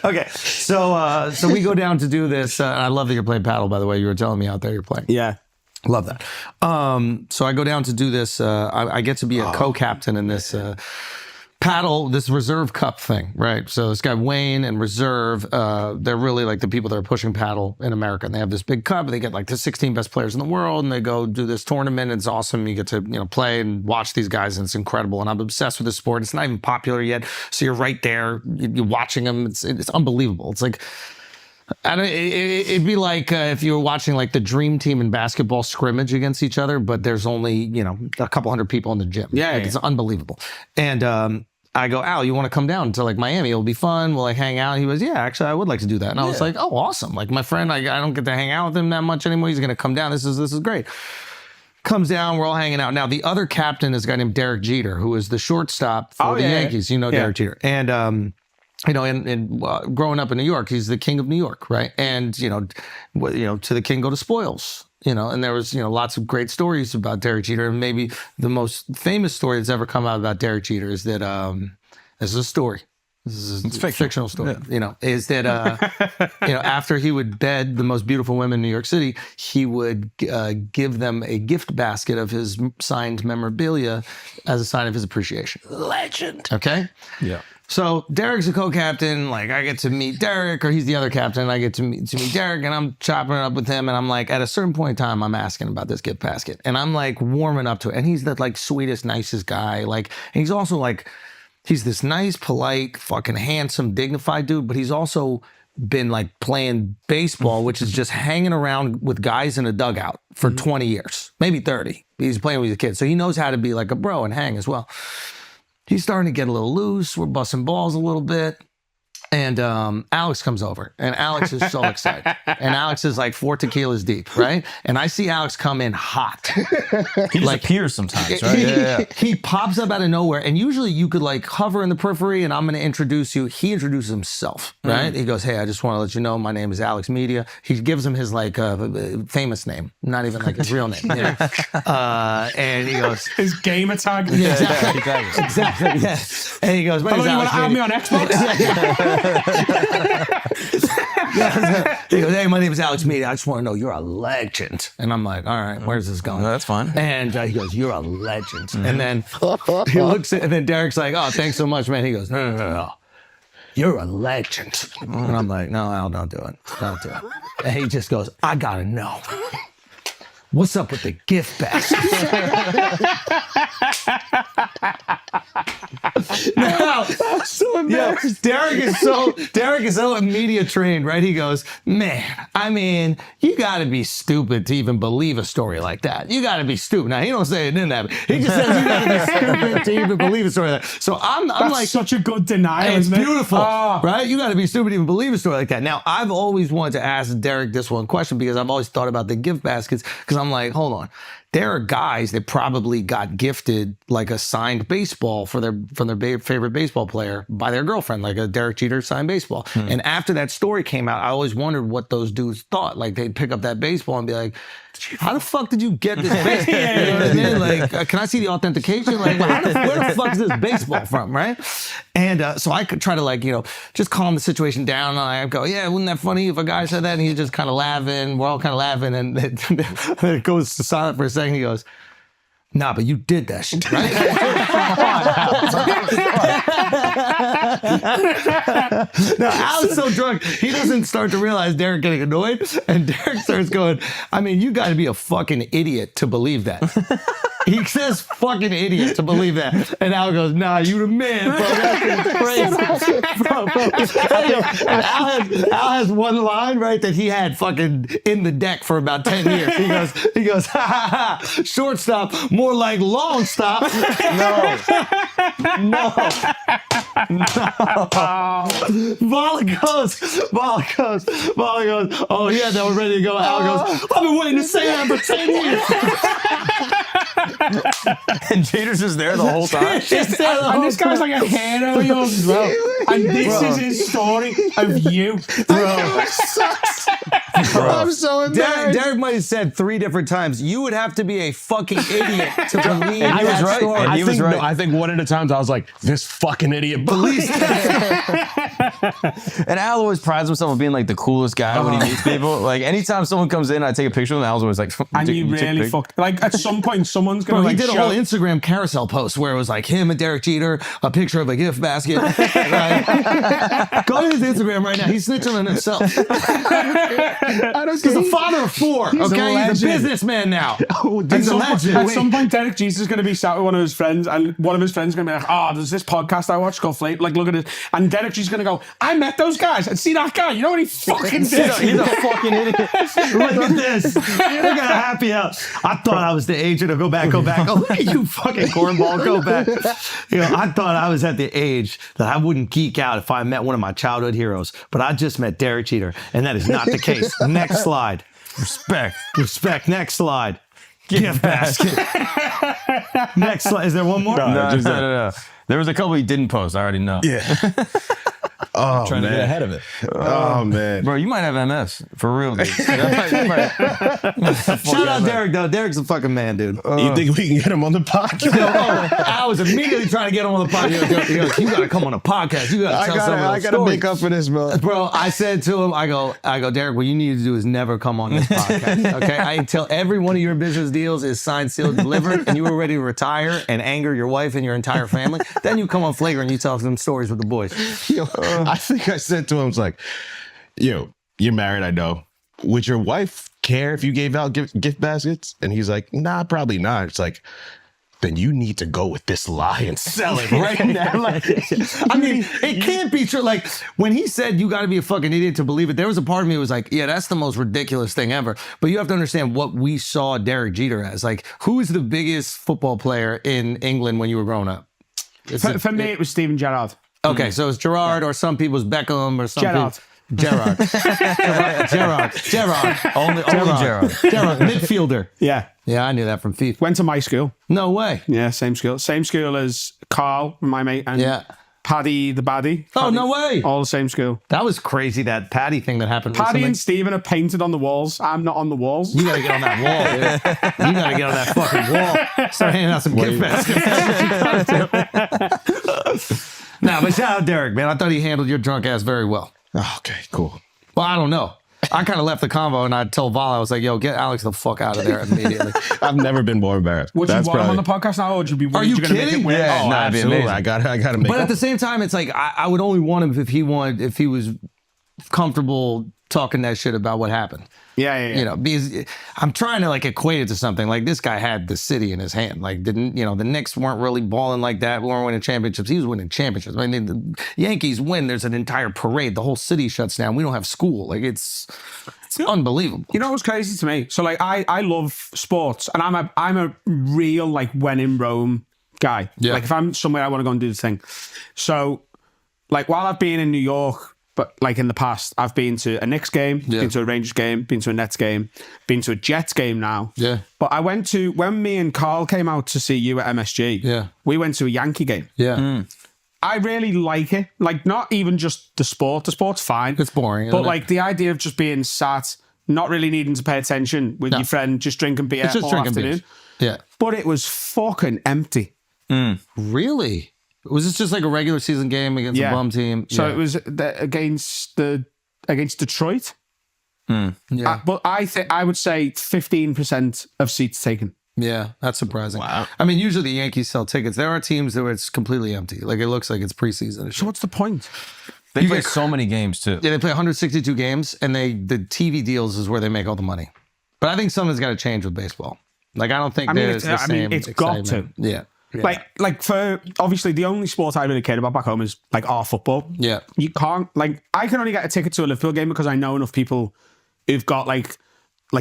Okay, so we go down to do this. I love that you're playing paddle, by the way. You were telling me out there you're playing. Yeah. Love that. So I go down to do this. I get to be a co-captain in this paddle, this reserve cup thing, right? So this guy Wayne and reserve, they're really like the people that are pushing paddle in America. And they have this big cup. They get like the 16 best players in the world, and they go do this tournament. It's awesome. You get to play and watch these guys, and it's incredible. And I'm obsessed with this sport. It's not even popular yet, so you're right there. You're watching them. It's unbelievable. It's like. It'd be like if you were watching like the dream team in basketball scrimmage against each other, but there's only, a couple hundred people in the gym. Yeah, It's unbelievable. And I go, Al, you want to come down to like Miami? It'll be fun. We'll like hang out. And he was, yeah, actually, I would like to do that. And I was like, oh, awesome. Like my friend, I don't get to hang out with him that much anymore. He's going to come down. This is great. Comes down, we're all hanging out. Now, the other captain is a guy named Derek Jeter, who is the shortstop for the Yankees. You know Derek Jeter. And, growing up in New York, he's the king of New York, right? And, to the king go to spoils, and there was, lots of great stories about Derek Jeter. And maybe the most famous story that's ever come out about Derek Jeter is that, this is a story. It's a fictional story, is that, after he would bed the most beautiful women in New York City, he would give them a gift basket of his signed memorabilia as a sign of his appreciation. Legend. Okay? Yeah. So Derek's a co-captain. Like I get to meet Derek, or he's the other captain. And I get to meet Derek, and I'm chopping it up with him. And I'm like, at a certain point in time, I'm asking about this gift basket, and I'm like warming up to it. And he's the like sweetest, nicest guy. Like, and he's also like, he's this nice, polite, fucking handsome, dignified dude. But he's also been like playing baseball, which is just hanging around with guys in a dugout for 20 years, maybe 30. He's playing with a kid, so he knows how to be like a bro and hang as well. He's starting to get a little loose. We're busting balls a little bit. And Alex comes over, and Alex is so excited. And Alex is like 4 tequilas deep, right? And I see Alex come in hot. He just appears sometimes, right? He pops up out of nowhere, and usually you could like hover in the periphery, and I'm going to introduce you. He introduces himself, right? He goes, hey, I just want to let you know my name is AlexxMedia. He gives him his like famous name, not even like his real name. And he goes, his gamer tag. Yeah, exactly. Yeah. And he goes, my name's you want to add me on Xbox? He goes, hey, my name is AlexxMedia. I just want to know you're a legend. And I'm like, all right, where's this going? No, that's fine. And he goes, you're a legend. And then he looks at, and then Derek's like, oh, thanks so much, man. He goes, no. You're a legend. And I'm like, no, Al, don't do it. Don't do it. And he just goes, I got to know. What's up with the gift basket? Now, so Derek is so media trained, right? He goes, man, I mean, you got to be stupid to even believe a story like that. You got to be stupid. Now, he don't say it didn't happen. He just says you got to be stupid to even believe a story like that. So I'm like, such a good denial. It's beautiful, right? You got to be stupid to even believe a story like that. Now, I've always wanted to ask Derek this one question because I've always thought about the gift baskets because I'm like, hold on. There are guys that probably got gifted like a signed baseball from their favorite baseball player by their girlfriend, like a Derek Jeter signed baseball. And after that story came out, I always wondered what those dudes thought. Like they'd pick up that baseball and be like, how the fuck did you get this baseball? You know what I mean? Like, can I see the authentication? Like, where the fuck is this baseball from, right? And so I could try to like, just calm the situation down. And I go, yeah, wouldn't that funny if a guy said that? And he's just kind of laughing. We're all kind of laughing. And it goes to silent for a second. He goes, nah, but you did that shit, right? Now, Al's so drunk, he doesn't start to realize Derek getting annoyed. And Derek starts going, I mean, you got to be a fucking idiot to believe that. He says fucking idiot to believe that. And Al goes, nah, you the man, bro. That's crazy. Bro. And Al has one line, right, that he had fucking in the deck for about 10 years. He goes, ha, ha, ha, shortstop, more like long stop. No. Volley goes, oh, yeah, that was ready to go. Al goes, I've been waiting to say that for 10 years. And Jeter's just there the whole time. And this guy's like a hero of yours as well. And this is his story of you. Bro. I'm so embarrassed. Derek might have said 3 different times, you would have to be a fucking idiot to believe And he was that right. story. And he was right. I think one of the times I was like, this fucking idiot believes that. And Al always prides himself on being like the coolest guy when he meets people. Like anytime someone comes in, I take a picture of him. Al's always like, And you really fucked. Like at some point, someone's gonna Bro, like he did a show. whole Instagram carousel post where it was like him and Derek Jeter, a picture of a gift basket. Like, go to his Instagram right now. He's snitching on himself. He's a father of 4. He's a okay, he's a legend. businessman now. Oh, He's a At legend. some point, Derek Jeter is going to be sat with one of his friends, and one of his friends is going to be like, "Oh, there's this podcast I watch called Flagrant. Like, look at it." And Derek Jeter's going to go, "I met those guys, and see that guy. You know what he fucking did? he's a fucking idiot. Look at this. Look at happy out. I thought I was the agent to go back. Oh, look at you fucking cornball. Go back. You know, I thought I was at the age that I wouldn't geek out if I met one of my childhood heroes, but I just met Derek Jeter, and that is not the case. Next slide. Respect. Next slide. Gift basket. Next slide. Is there one more? No. There was a couple he didn't post. I already know. Yeah. Oh, Trying to get ahead of it. Oh, man. Bro, you might have MS. For real, dude. Shout out Derek, though. Derek's a fucking man, dude. You think we can get him on the podcast? I was immediately trying to get him on the podcast. He goes, you got to come on a podcast. You got to tell some of those I gotta stories. make up for this, bro. Bro, I said to him, I go, Derek, what you need to do is never come on this podcast, okay? I tell every one of your business deals is signed, sealed, delivered, and you were ready to retire and anger your wife and your entire family. Then you come on Flagrant and you tell them stories with the boys. Yo, I think I said to him, I was like, yo, you're married, I know. Would your wife care if you gave out gift baskets? And he's like, nah, probably not. It's like, then you need to go with this lie and sell it right now. Like, I mean, it can't be true. Like, when he said you got to be a fucking idiot to believe it, there was a part of me that was like, yeah, that's the most ridiculous thing ever. But you have to understand what we saw Derek Jeter as. Like, who is the biggest football player in England when you were growing up? For me, it was Steven Gerrard. Okay, so it's Gerard, or some people's Beckham, or something. Gerrard. Gerard. Only Gerard. Gerard, midfielder. Yeah. Yeah, I knew that from FIFA. Went to my school. No way. Yeah, same school. Same school as Carl, my mate, and Yeah. Paddy the baddie. Oh, Paddy. no way. All the same school. That was crazy, that Patty thing that happened Paddy recently. and Steven are painted on the walls. I'm not on the walls. You gotta get on that wall, dude. You gotta get on that fucking wall. Start handing out some gift baskets. Nah, but shout out Derek, man. I thought he handled your drunk ass very well. Okay, cool. Well, I don't know. I kind of left the convo and I told Val, I was like, yo, get Alex the fuck out of there immediately. I've never been more embarrassed. Would you want him on the podcast now, or would you be worried Are you you're going to make kidding? it weird? Yeah. Oh, Nah, it'd be absolutely. amazing. I gotta make But at up. the same time, it's like I would only want him if he was comfortable talking that shit about what happened. Yeah. You know, because I'm trying to like equate it to something. Like this guy had the city in his hand. Like the Knicks weren't really balling like that. We weren't winning championships. He was winning championships. I mean, the Yankees win. There's an entire parade. The whole city shuts down. We don't have school. Like it's unbelievable. You know what's crazy to me? So like I love sports, and I'm a real like when in Rome guy. Yeah. Like if I'm somewhere, I want to go and do the thing. So like while I've been in New York, but like in the past, I've been to a Knicks game, been to a Rangers game, been to a Nets game, been to a Jets game now. Yeah. But I went to, when me and Carl came out to see you at MSG, Yeah. we went to a Yankee game. Yeah. I really like it. Like not even just the sport. The sport's fine. It's boring. But isn't it? like the idea of just being sat, not really needing to pay attention with your friend, just drinking beer it's just all drinking afternoon. beers. Yeah. But it was fucking empty. Really? Was this just like a regular season game against a bum team? So Yeah. it was against Detroit. Yeah. But I would say 15% of seats taken. Yeah, that's surprising. Wow. I mean, usually the Yankees sell tickets. There are teams where it's completely empty. Like it looks like it's preseason. So what's the point? They play so many games too. Yeah, they play 162 games, and the TV deals is where they make all the money. But I think something's got to change with baseball. Like I don't think there's the same it's got excitement. to. Yeah. Like for obviously the only sport I really care about back home is like our football. Yeah. You can't I can only get a ticket to a Liverpool game because I know enough people who've got like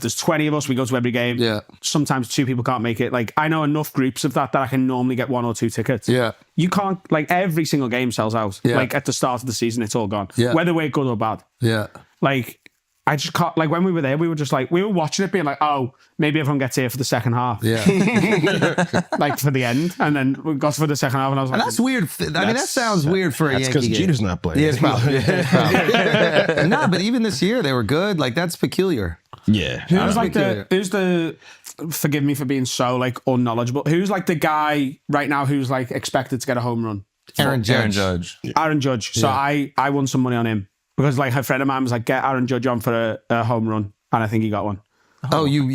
there's 20 of us, we go to every game. Yeah. Sometimes 2 people can't make it. Like I know enough groups of that I can normally get 1 or 2 tickets. Yeah. You can't like every single game sells out. Yeah. Like at the start of the season it's all gone. Yeah. Whether we're good or bad. Yeah. Like I just can't, like when we were there, we were just like, we were watching it being like, oh, maybe everyone gets here for the second half. Yeah. Like for the end. And then we got for the second half and I was like, And that's weird. I mean, that sounds weird for a That's Yankee because game. Jeter's not playing. Yeah, it's probably. No, but even this year they were good. Like that's peculiar. Yeah. who's like who's the, forgive me for being so like unknowledgeable, who's like the guy right now who's like expected to get a home run? Aaron Judge. Aaron Judge. So I won some money on him because like a friend of mine was like, get Aaron Judge on for a home run, and I think he got one. Oh, you